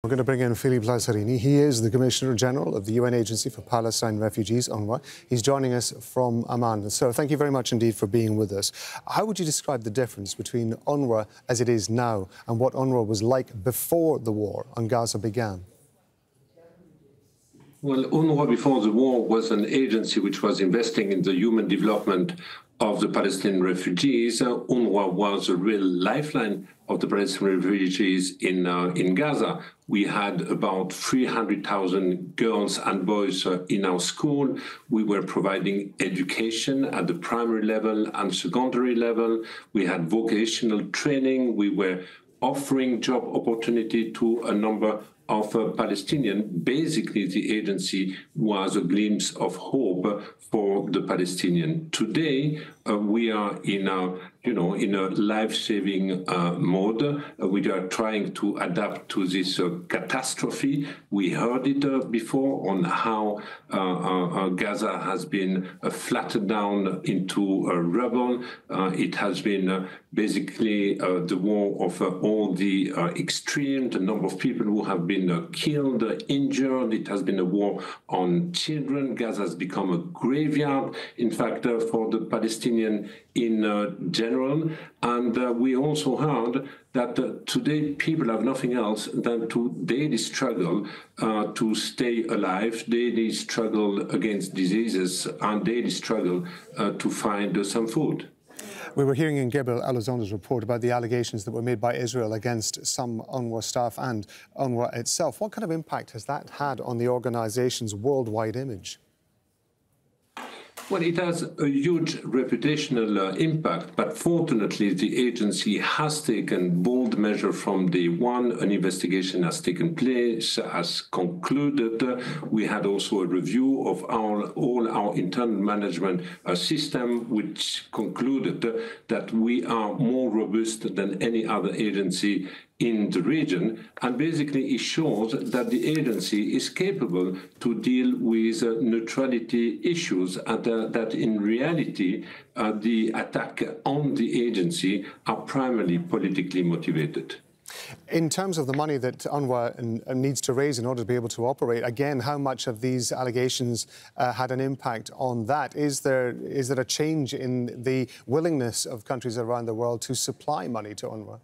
We're going to bring in Philippe Lazzarini. He is the Commissioner General of the UN Agency for Palestine Refugees, UNRWA. He's joining us from Amman. So thank you very much indeed for being with us. How would you describe the difference between UNRWA as it is now and what UNRWA was like before the war on Gaza began? Well, UNRWA before the war was an agency which was investing in the human development of the Palestinian refugees. UNRWA was a real lifeline of the Palestinian refugees in Gaza. We had about 300,000 girls and boys in our school. We were providing education at the primary level and secondary level. We had vocational training. We were offering job opportunity to a number of Palestinians. Basically, the agency was a glimpse of hope for the Palestinians. Today, we are in a life-saving mode. We are trying to adapt to this catastrophe. We heard it before on how Gaza has been flattened down into rubble. It has been basically the war of all the extreme, the number of people who have been killed, injured. It has been a war on children. Gaza has become a graveyard, in fact, for the Palestinian in general. And we also heard that today people have nothing else than to daily struggle to stay alive, daily struggle against diseases, and daily struggle to find some food. We were hearing in Gabriel Elizondo's report about the allegations that were made by Israel against some UNRWA staff and UNRWA itself. What kind of impact has that had on the organisation's worldwide image? Well, it has a huge reputational impact, but fortunately the agency has taken bold measure from day one. An investigation has taken place, has concluded. We had also a review of all our internal management system, which concluded that we are more robust than any other agency in the region, and basically it shows that the agency is capable to deal with neutrality issues, and that in reality the attack on the agency are primarily politically motivated. In terms of the money that UNRWA needs to raise in order to be able to operate, again, how much of these allegations had an impact on that? Is there a change in the willingness of countries around the world to supply money to UNRWA?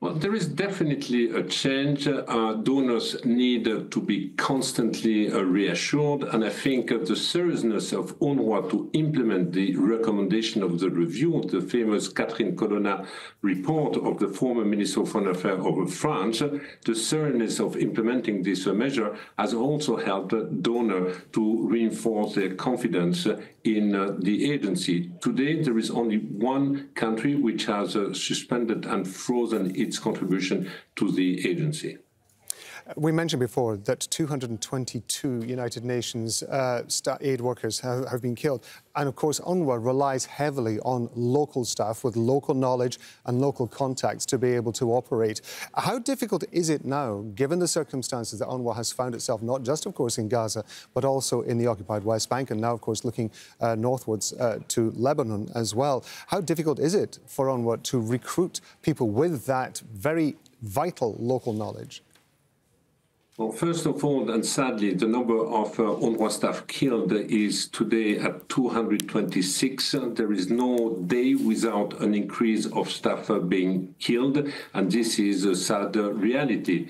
Well, there is definitely a change. Donors need to be constantly reassured, and I think the seriousness of UNRWA to implement the recommendation of the review of the famous Catherine Colonna report of the former Minister of Foreign Affairs of France, the seriousness of implementing this measure has also helped donors to reinforce their confidence in the agency. Today, there is only one country which has suspended and frozen its contribution to the agency. We mentioned before that 222 United Nations aid workers have been killed. And of course, UNRWA relies heavily on local staff with local knowledge and local contacts to be able to operate. How difficult is it now, given the circumstances that UNRWA has found itself, not just, of course, in Gaza, but also in the occupied West Bank, and now, of course, looking northwards to Lebanon as well? How difficult is it for UNRWA to recruit people with that very vital local knowledge? Well, first of all, and sadly, the number of UNRWA staff killed is today at 226. There is no day without an increase of staff being killed, and this is a sad reality.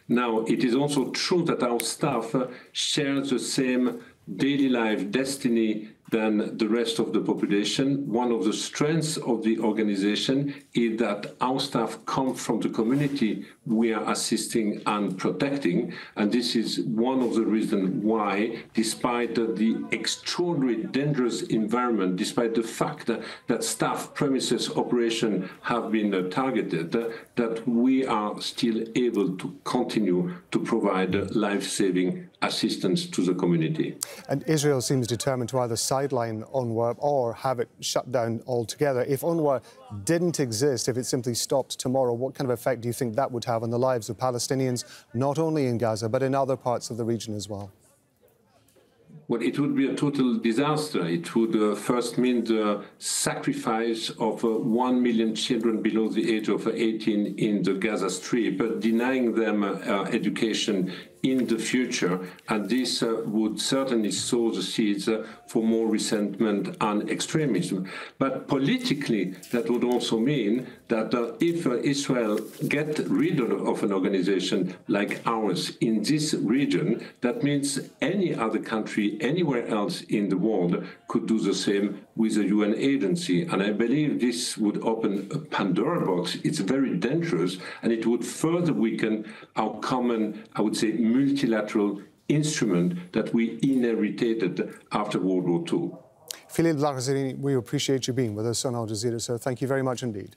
Now, it is also true that our staff share the same daily life destiny than the rest of the population. One of the strengths of the organization is that our staff come from the community we are assisting and protecting, and this is one of the reasons why, despite the extraordinary dangerous environment, despite the fact that staff premises operation have been targeted, that we are still able to continue to provide life-saving assistance to the community. And Israel seems determined to either sideline UNRWA or have it shut down altogether. If UNRWA didn't exist, if it simply stopped tomorrow, what kind of effect do you think that would have on the lives of Palestinians, not only in Gaza, but in other parts of the region as well? Well, it would be a total disaster. It would first mean the sacrifice of 1 million children below the age of 18 in the Gaza Strip, but denying them education in the future, and this would certainly sow the seeds for more resentment and extremism. But politically, that would also mean that if Israel gets rid of an organization like ours in this region, that means any other country anywhere else in the world could do the same with a UN agency. And I believe this would open a Pandora box. It's very dangerous, and it would further weaken our common, I would say, multilateral instrument that we inherited after World War II. Philippe Lazzarini, we appreciate you being with us on Al Jazeera, so thank you very much indeed.